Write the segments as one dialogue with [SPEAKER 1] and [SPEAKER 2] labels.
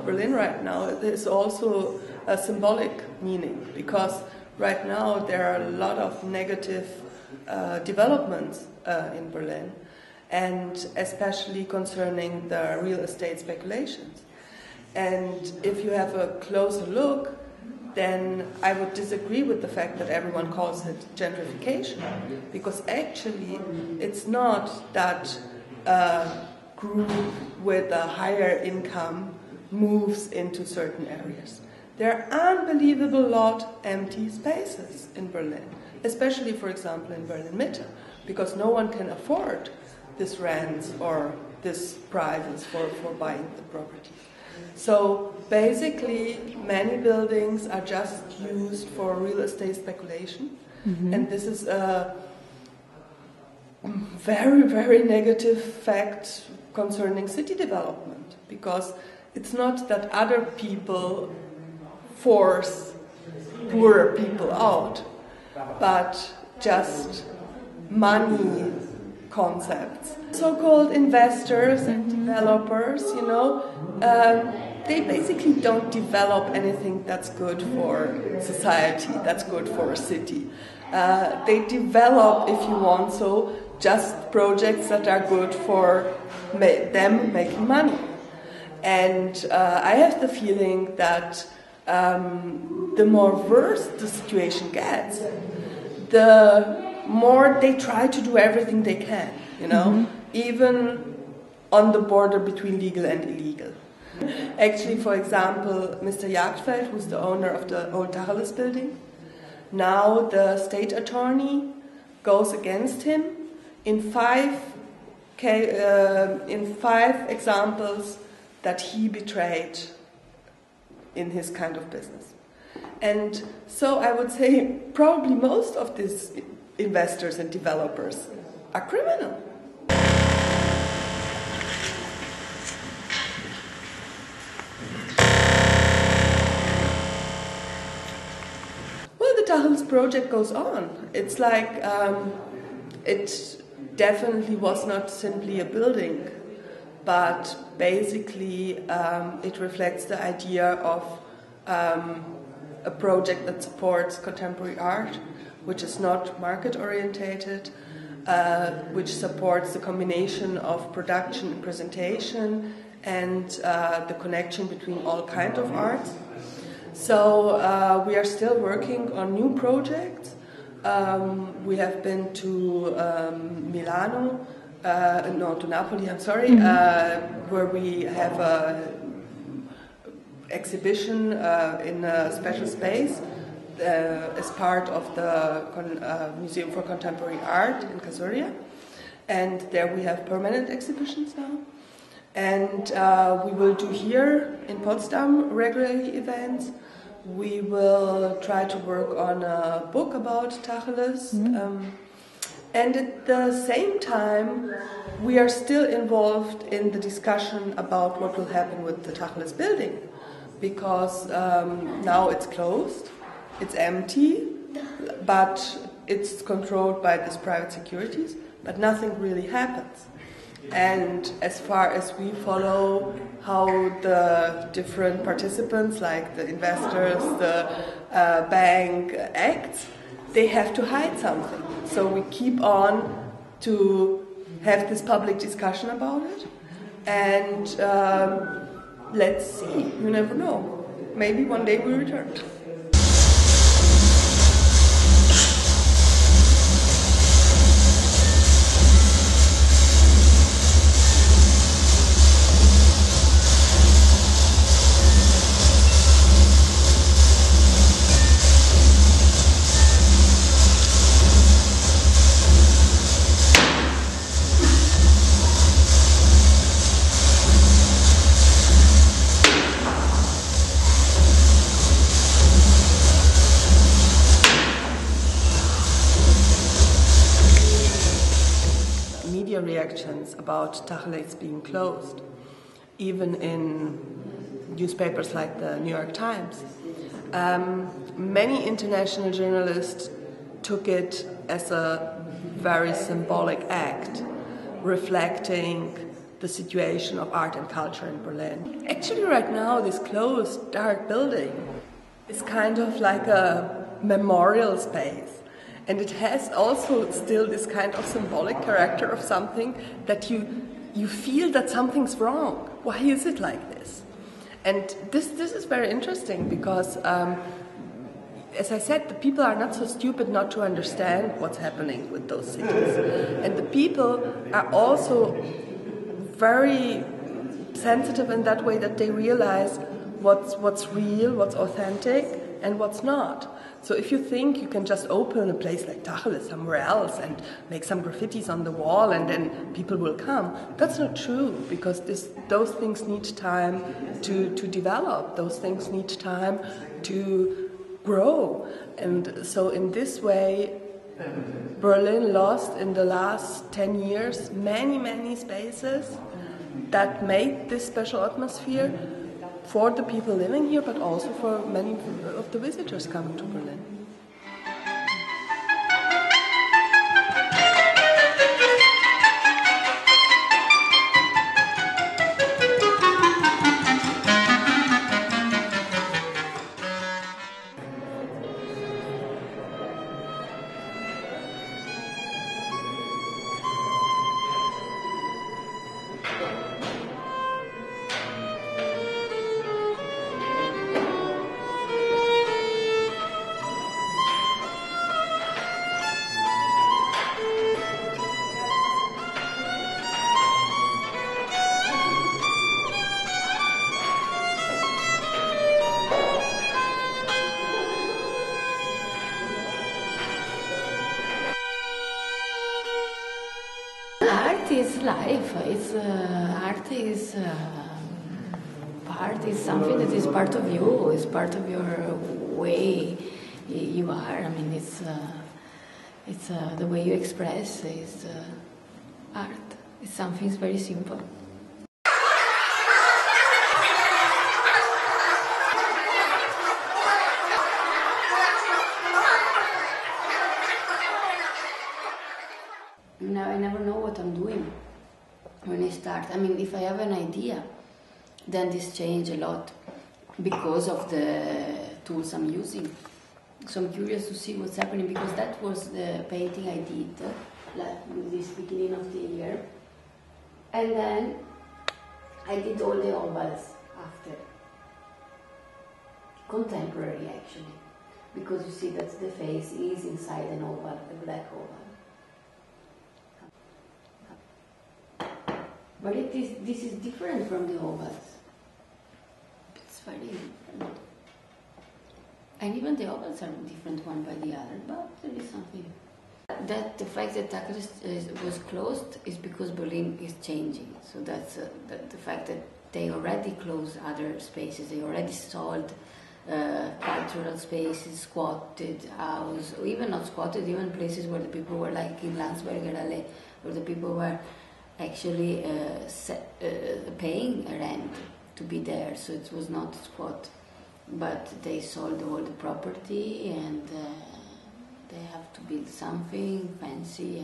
[SPEAKER 1] Berlin right now is also a symbolic meaning, because right now there are a lot of negative developments in Berlin, and especially concerning the real estate speculations. And if you have a closer look, then I would disagree with the fact that everyone calls it gentrification, because actually it's not that a group with a higher income moves into certain areas. There are unbelievable lot empty spaces in Berlin, especially, for example, in Berlin Mitte, because no one can afford this rents or this prices for buying the property. So basically, many buildings are just used for real estate speculation, and this is a very, very negative fact concerning city development, because it's not that other people force poorer people out, but just money concepts. So-called investors and developers, they basically don't develop anything that's good for society, that's good for a city. They develop, if you want so, just projects that are good for them making money. And I have the feeling that the more worse the situation gets, the more they try to do everything they can, even on the border between legal and illegal. Actually, for example, Mr. Jagdfeld, who's the owner of the old Tacheles building, now the state attorney goes against him in five examples that he betrayed in his kind of business. And so I would say probably most of these investors and developers are criminal. Well, the Tacheles project goes on. It's like it definitely was not simply a building, but basically it reflects the idea of a project that supports contemporary art, which is not market-orientated, which supports the combination of production and presentation and the connection between all kinds of arts. So we are still working on new projects. We have been to Milano, to Napoli, I'm sorry, where we have an exhibition in a special space as part of the Museum for Contemporary Art in Kasuria. And there we have permanent exhibitions now. And we will do here in Potsdam regularly events. We will try to work on a book about Tacheles. And at the same time, we are still involved in the discussion about what will happen with the Tacheles building, because now it's closed, it's empty, but it's controlled by these private securities, but nothing really happens. And as far as we follow how the different participants, like the investors, the bank acts, they have to hide something. So we keep on to have this public discussion about it. And let's see, you never know. Maybe one day we return. Reactions about Tacheles being closed, even in newspapers like the New York Times. Many international journalists took it as a very symbolic act, reflecting the situation of art and culture in Berlin. Actually, right now, this closed, dark building is kind of like a memorial space. And it has also still this kind of symbolic character of something that you feel that something's wrong. Why is it like this? And this is very interesting because, as I said, the people are not so stupid not to understand what's happening with those cities. And the people are also very sensitive in that way that they realize what's real, what's authentic, and what's not. So if you think you can just open a place like Tacheles somewhere else and make some graffitis on the wall and then people will come, that's not true, because those things need time to develop. Those things need time to grow. And so in this way, Berlin lost in the last 10 years many spaces that made this special atmosphere for the people living here, but also for many of the visitors coming to Berlin.
[SPEAKER 2] Art is life. Art is part. Is something that is part of you. Is part of your way you are. I mean, it's the way you express is art. It's something very simple. Now I never know what I'm doing when I start. I mean, if I have an idea, then this changes a lot because of the tools I'm using. So I'm curious to see what's happening, because that was the painting I did like this beginning of the year, and then I did all the ovals after. Contemporary, actually, because you see that the face is inside an oval, a black oval. But this is different from the ovals. It's very different. And even the ovals are different one by the other, but there is something. That the fact that Tacheles was closed is because Berlin is changing. So that's the fact that they already closed other spaces. They already sold cultural spaces, squatted house, or even not squatted, even places where the people were like in Landsberger Allee, where the people were actually paying a rent to be there, so it was not squat. But they sold all the property, and they have to build something fancy,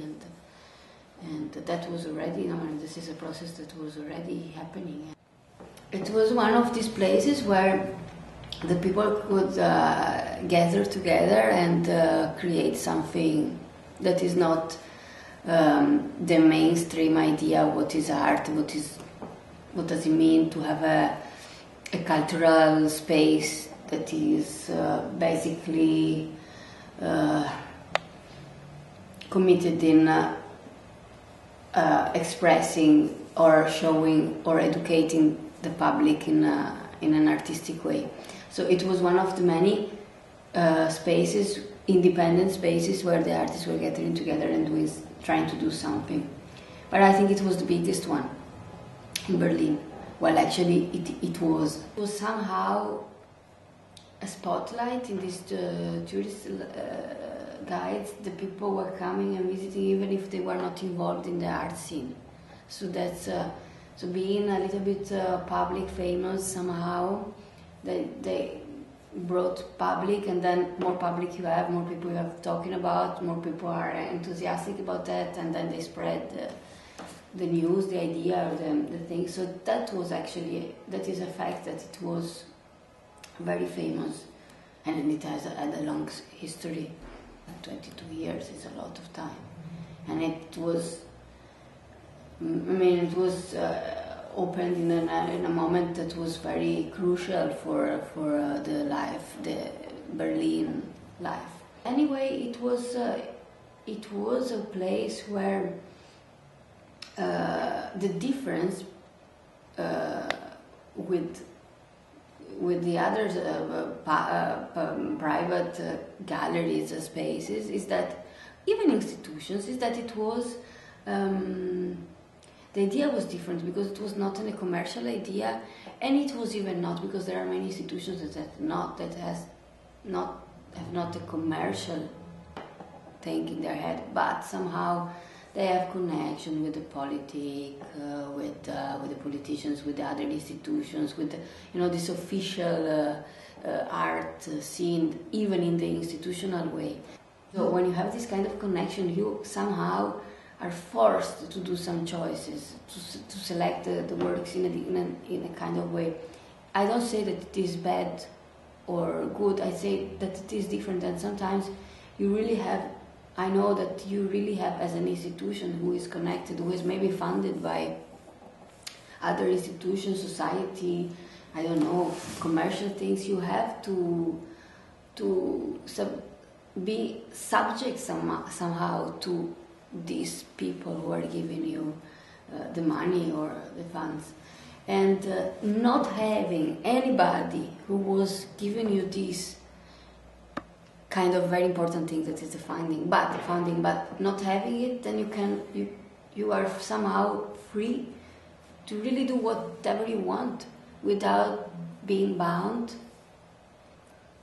[SPEAKER 2] and that was already, this is a process that was already happening. It was one of these places where the people could gather together and create something that is not the mainstream idea. What is art? What does it mean to have a cultural space that is basically committed in expressing or showing or educating the public in an artistic way. So it was one of the many spaces, independent spaces, where the artists were gathering together and trying to do something. But I think it was the biggest one in Berlin. Well, actually, it was somehow a spotlight in these tourist guides. The people were coming and visiting, even if they were not involved in the art scene. So that's so being a little bit public, famous somehow. They brought public, and then more public you have, more people you have talking about, more people are enthusiastic about that, and then they spread the news, the idea, or the thing. So that was actually, that is a fact that it was very famous, and it has had a long history. 22 years is a lot of time, and it was, it was opened in a moment that was very crucial for the life, the Berlin life. Anyway, it was a place where the difference with the other private galleries spaces is that, even institutions, is that it was the idea was different, because it was not a commercial idea, and it was even not, because there are many institutions that have not a commercial thing in their head, but somehow they have connection with the with the politicians, with the other institutions, with this official art scene, even in the institutional way. So when you have this kind of connection, you somehow are forced to do some choices, to select the works in a kind of way. I don't say that it is bad or good, I say that it is different, and sometimes you really have, I know that you really have, as an institution who is connected, who is maybe funded by other institutions, society, I don't know, commercial things, you have to be subject somehow to these people who are giving you the money or the funds. And not having anybody who was giving you this kind of very important thing, that is the funding, but not having it, then you are somehow free to really do whatever you want without being bound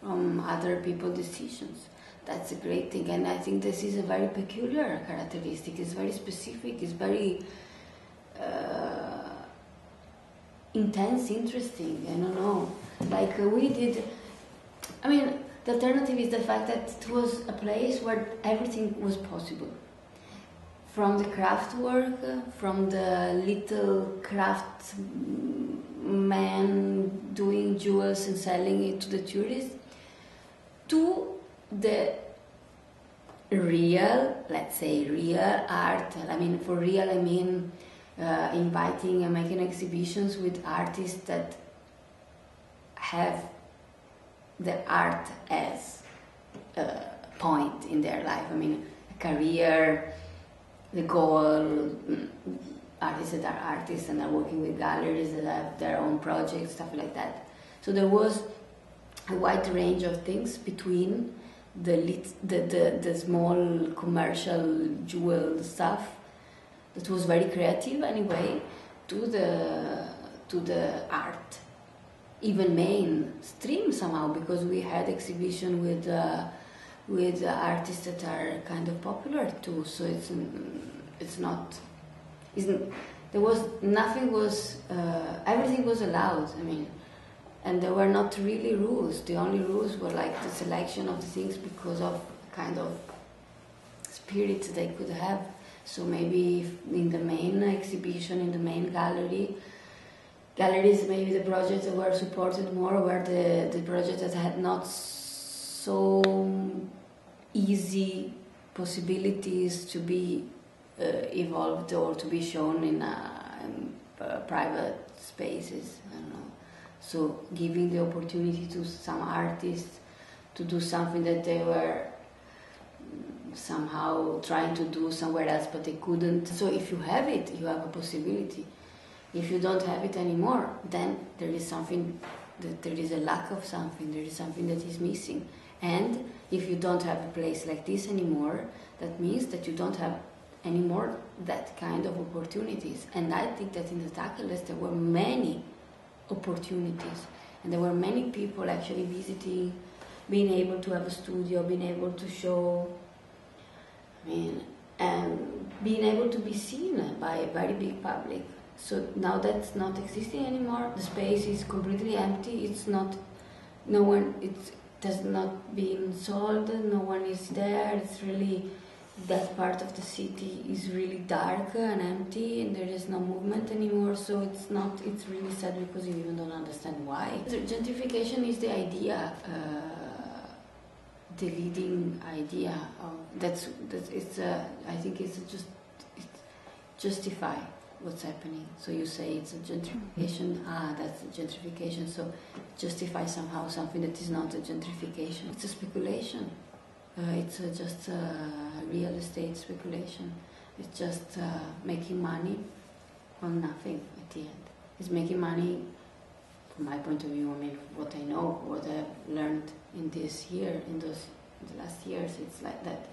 [SPEAKER 2] from other people's decisions. That's a great thing, and I think this is a very peculiar characteristic. It's very specific, it's very intense, interesting, I don't know. Like we did, the alternative is the fact that it was a place where everything was possible. From the craft work, from the little craft man doing jewels and selling it to the tourists, to the real, let's say real art. For real I mean inviting and making exhibitions with artists that have the art as a point in their life. A career, the goal, artists that are artists and are working with galleries that have their own projects, stuff like that. So there was a wide range of things between the small commercial jewel stuff that was very creative anyway, to the art, even mainstream somehow, because we had exhibition with artists that are kind of popular too. So everything was allowed. And there were not really rules. The only rules were like the selection of the things because of kind of spirit they could have. So maybe in the main exhibition, in the main galleries, maybe the projects that were supported more were the projects that had not so easy possibilities to be evolved or to be shown in private spaces. I don't know. So giving the opportunity to some artists to do something that they were somehow trying to do somewhere else, but they couldn't. So if you have it, you have a possibility. If you don't have it anymore, then there is something, there is a lack of something, there is something that is missing. And if you don't have a place like this anymore, that means that you don't have anymore that kind of opportunities. And I think that in the Tacheles there were many opportunities, and there were many people actually visiting, being able to have a studio, being able to show, and being able to be seen by a very big public. So now that's not existing anymore. The space is completely empty. It's not, no one, it does not being sold. No one is there. It's really that part of the city is really dark and empty and there is no movement anymore, so it's really sad because you even don't understand why. The gentrification is the idea, the leading idea of I think it's just justify what's happening. So you say it's a gentrification, that's a gentrification, so justify somehow something that is not a gentrification. It's a speculation. It's just real estate speculation. It's just making money on nothing at the end. It's making money, from my point of view, I mean, what I know, what I've learned in this year, in the last years, it's like that.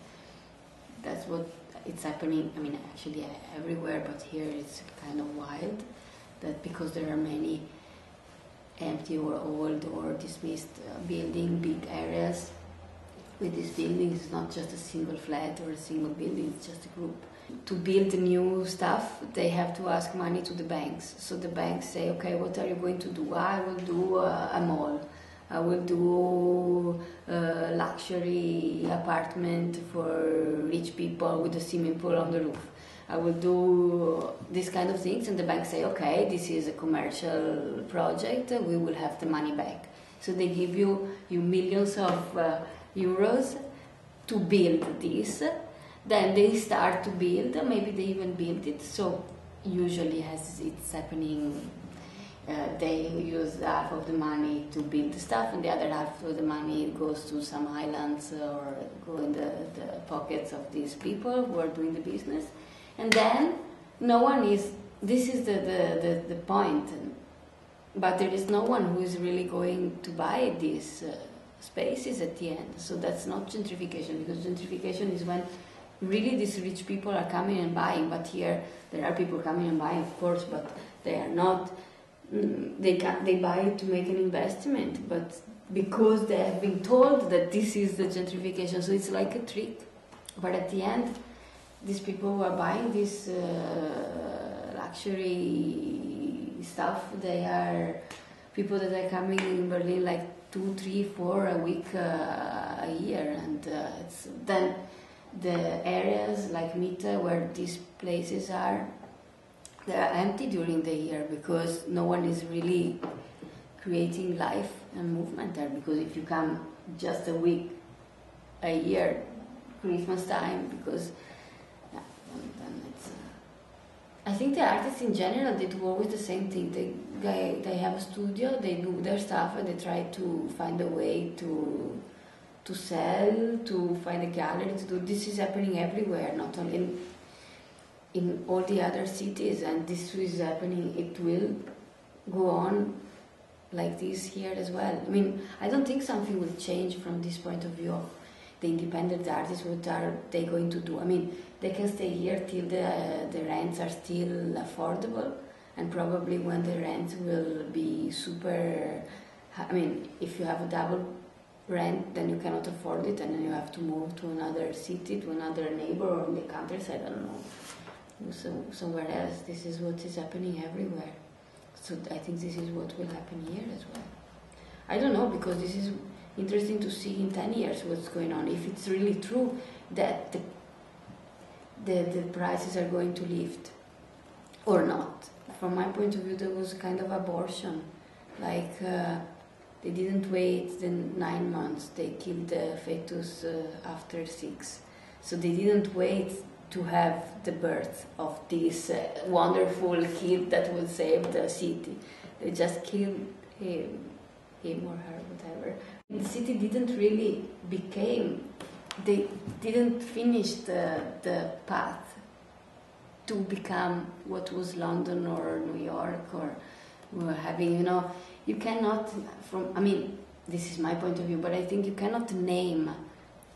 [SPEAKER 2] That's what it's happening, I mean, actually everywhere, but here it's kind of wild, that because there are many empty or old or dismissed big areas. With these buildings, it's not just a single flat or a single building, it's just a group. To build new stuff, they have to ask money to the banks. So the banks say, okay, what are you going to do? I will do a mall. I will do a luxury apartment for rich people with a swimming pool on the roof. I will do these kind of things, and the banks say, okay, this is a commercial project, we will have the money back. So they give you millions of euros to build this, then they start to build, maybe they even build it, so usually as it's happening, they use half of the money to build the stuff and the other half of the money goes to some islands or go in the pockets of these people who are doing the business, and then no one is, this is the point, but there is no one who is really going to buy these spaces at the end. So that's not gentrification, because gentrification is when really these rich people are coming and buying, but here there are people coming and buying, of course, but they are not, they buy it to make an investment, but because they have been told that this is the gentrification, so it's like a trick. But at the end, these people who are buying this luxury stuff, they are people that are coming in Berlin like 2, 3, 4 a week a year, and it's then the areas like Mitte where these places are, they are empty during the year because no one is really creating life and movement there. Because if you come just a week a year, Christmas time, because then it's. I think the artists in general, they do always the same thing. They have a studio, they do their stuff, and they try to find a way to sell, to find a gallery, to do. This is happening everywhere, not only in all the other cities, and this is happening. It will go on like this here as well. I mean, I don't think something will change from this point of view of the independent artists. What are they going to do? I mean, they can stay here till the rents are still affordable, and probably when the rents will be super, I mean, if you have a double rent, then you cannot afford it, and then you have to move to another city, to another neighbor, or in the countryside, I don't know, somewhere else. This is what is happening everywhere. So I think this is what will happen here as well. I don't know, because this is interesting to see in 10 years what's going on. If it's really true that the prices are going to lift or not. From my point of view, there was kind of abortion. Like, they didn't wait the 9 months. They killed the fetus after 6. So they didn't wait to have the birth of this wonderful kid that will save the city. They just killed him or her, whatever. The city didn't really they didn't finish the path to become what was London or New York or having, you cannot, I mean, this is my point of view, but I think you cannot name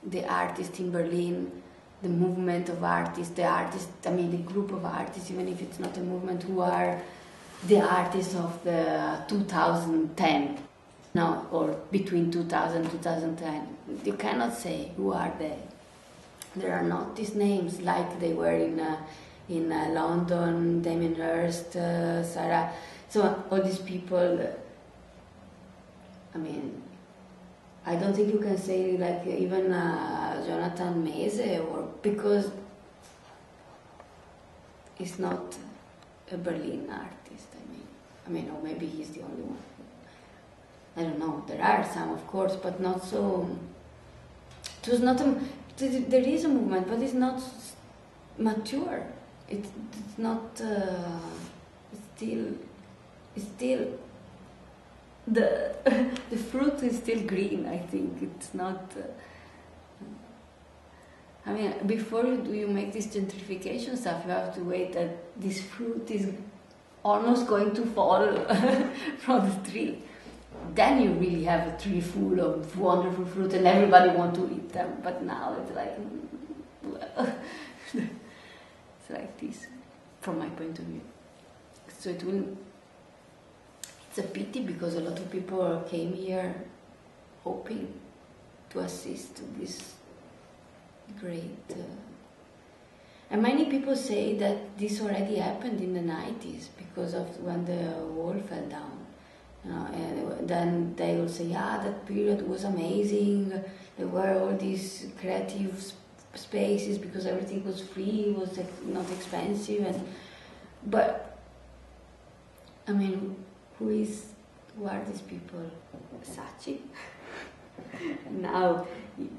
[SPEAKER 2] the artist in Berlin, the movement of artists, the group of artists, even if it's not a movement, who are the artists of the 2010. No, or between 2000 and 2010. You cannot say who are they. There are not these names like they were in London, Damien Hirst, Sarah. So all these people, I mean, I don't think you can say like even Jonathan Mese, or because he's not a Berlin artist. I mean, or maybe he's the only one. I don't know. There are some, of course, but not so. It was not a. There is a movement, but it's not mature. It's not. It's still. The the fruit is still green. I think it's not. I mean, before you make this gentrification stuff, you have to wait that this fruit is almost going to fall from the tree. Then you really have a tree full of wonderful fruit, and everybody wants to eat them. But now it's like, well, it's like this, from my point of view. So it will. It's a pity because a lot of people came here hoping to assist to this great. And many people say that this already happened in the 90s because of when the wall fell down. And then they will say, yeah, that period was amazing. There were all these creative spaces because everything was free, was not expensive. But, I mean, who are these people? Saatchi? Now,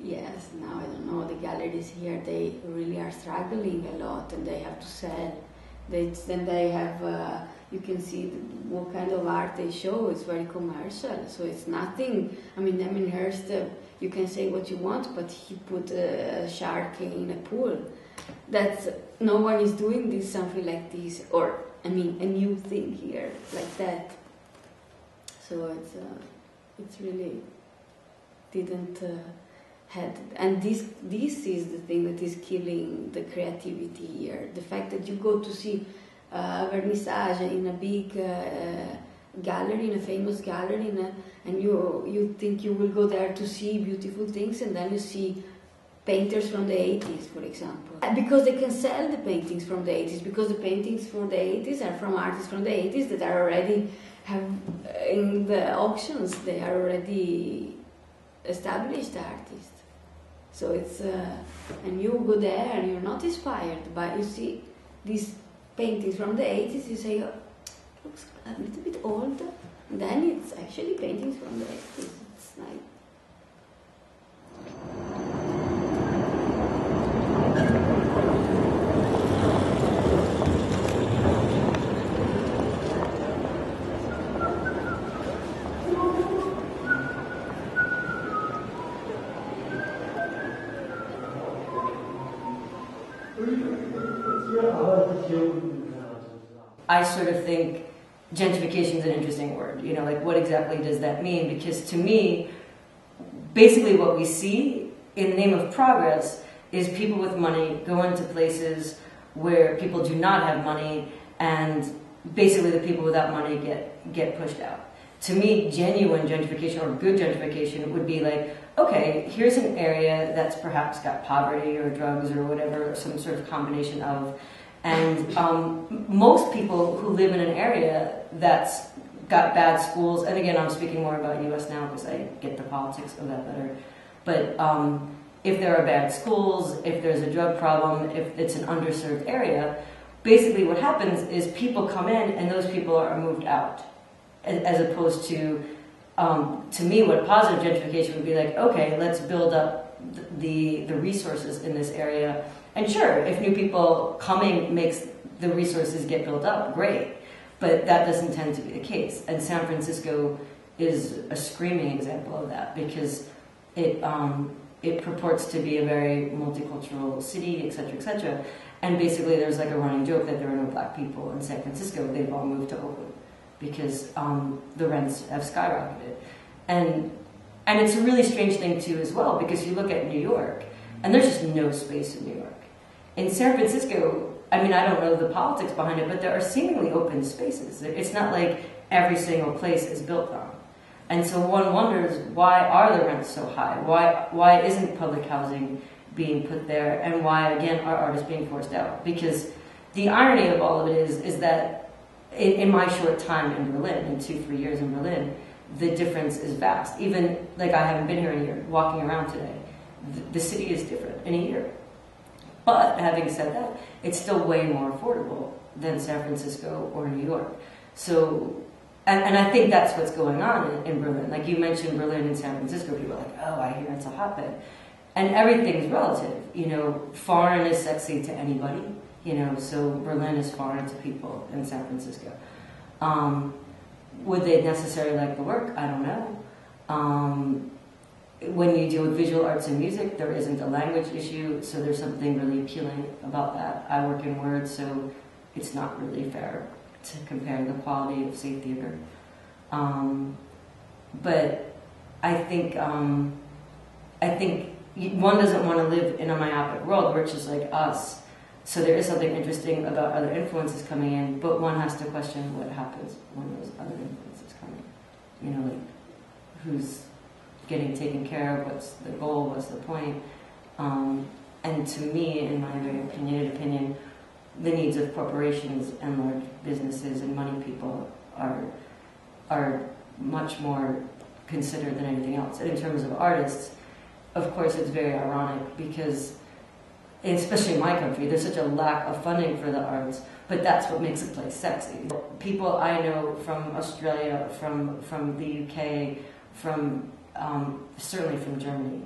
[SPEAKER 2] yes, now I don't know, the galleries here, they really are struggling a lot and they have to sell. Then they have, you can see what kind of art they show, it's very commercial, so it's nothing. I mean, Hirst, you can say what you want, but he put a shark in a pool. No one is doing this, something like this, or, I mean, a new thing here, like that. So it's really didn't had, and this is the thing that is killing the creativity here. The fact that you go to see vernissage in a big gallery, in a famous gallery, and you think you will go there to see beautiful things, and then you see painters from the 80s, for example. Because they can sell the paintings from the 80s, because the paintings from the 80s are from artists from the 80s that are already in the auctions, they are already established artists. So it's, and you go there and you're not inspired, but you see these paintings from the 80s, you say, oh, looks a little bit old, and then it's actually paintings from the 80s. It's like,
[SPEAKER 3] I sort of think gentrification is an interesting word. You know, like what exactly does that mean? Because to me, basically what we see in the name of progress is people with money go into places where people do not have money, and basically the people without money get pushed out. To me, genuine gentrification or good gentrification would be like, okay, here's an area that's perhaps got poverty or drugs or whatever, or some sort of combination of, and most people who live in an area that's got bad schools, and again, I'm speaking more about US now because I get the politics of that better, but if there are bad schools, if there's a drug problem, if it's an underserved area, basically what happens is people come in and those people are moved out. As opposed to me, what positive gentrification would be like, okay, let's build up the resources in this area. And sure, if new people coming makes the resources get built up, great. But that doesn't tend to be the case. And San Francisco is a screaming example of that because it purports to be a very multicultural city, et cetera, and basically there's like a running joke that there are no black people in San Francisco. They've all moved to Oakland because the rents have skyrocketed. And it's a really strange thing too as well, because you look at New York and there's just no space in New York. In San Francisco, I mean, I don't know the politics behind it, but there are seemingly open spaces. It's not like every single place is built on. And so one wonders, why are the rents so high? Why isn't public housing being put there? And why, again, are artists being forced out? Because the irony of all of it is that in my short time in Berlin, in 2-3 years in Berlin, the difference is vast. Even, like, I haven't been here in a year, walking around today, the city is different in a year. But having said that, it's still way more affordable than San Francisco or New York. So, and I think that's what's going on in Berlin. Like you mentioned Berlin and San Francisco, people are like, oh, I hear it's a hotbed. And everything's relative. You know, foreign is sexy to anybody. You know, so Berlin is foreign to people in San Francisco. Would they necessarily like the work? I don't know. When you deal with visual arts and music, there isn't a language issue, so there's something really appealing about that. I work in Word, so it's not really fair to compare the quality of, say, theater. But I think one doesn't want to live in a myopic world where it's just like us. So there is something interesting about other influences coming in, but one has to question what happens when those other influences come in. You know, like who's getting taken care of, what's the goal, what's the point. And to me, in my very opinionated opinion, the needs of corporations and large businesses and money people are much more considered than anything else. And in terms of artists, of course, it's very ironic because, especially in my country, there's such a lack of funding for the arts, but that's what makes a place sexy. People I know from Australia, from the UK, from certainly from Germany,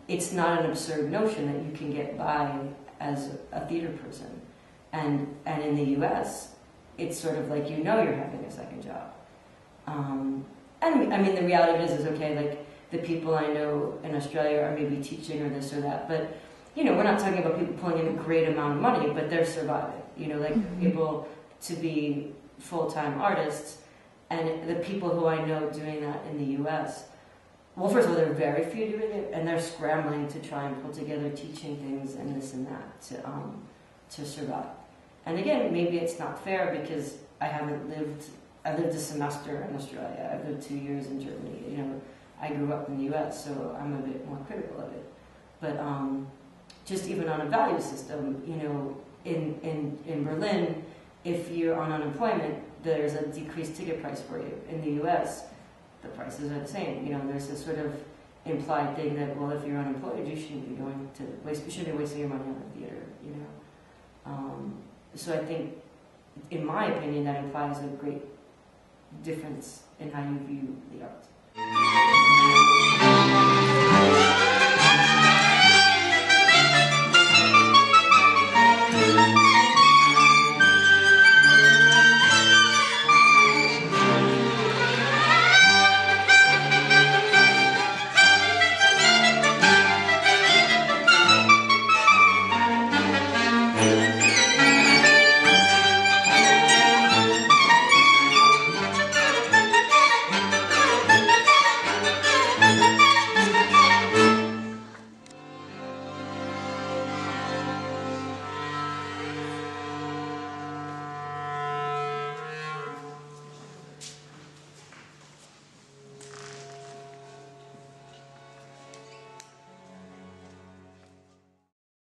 [SPEAKER 3] it's not an absurd notion that you can get by as a theater person. And in the US, it's sort of like, you know, you're having a second job. And I mean, the reality is okay, like the people I know in Australia are maybe teaching or this or that, but you know, we're not talking about people pulling in a great amount of money, but they're surviving. You know, like able to be full-time artists. And the people who I know doing that in the U.S., well, first of all, there are very few doing it, and they're scrambling to try and pull together teaching things and this and that to survive. And again, maybe it's not fair because I lived a semester in Australia. I've lived 2 years in Germany. You know, I grew up in the U.S., so I'm a bit more critical of it. But just even on a value system, you know, in Berlin, if you're on unemployment, there's a decreased ticket price for you. In the U.S., the prices are the same. You know, there's this sort of implied thing that, well, if you're unemployed, you shouldn't be you shouldn't be wasting your money on the theater. You know, so I think, in my opinion, that implies a great difference in how you view the arts.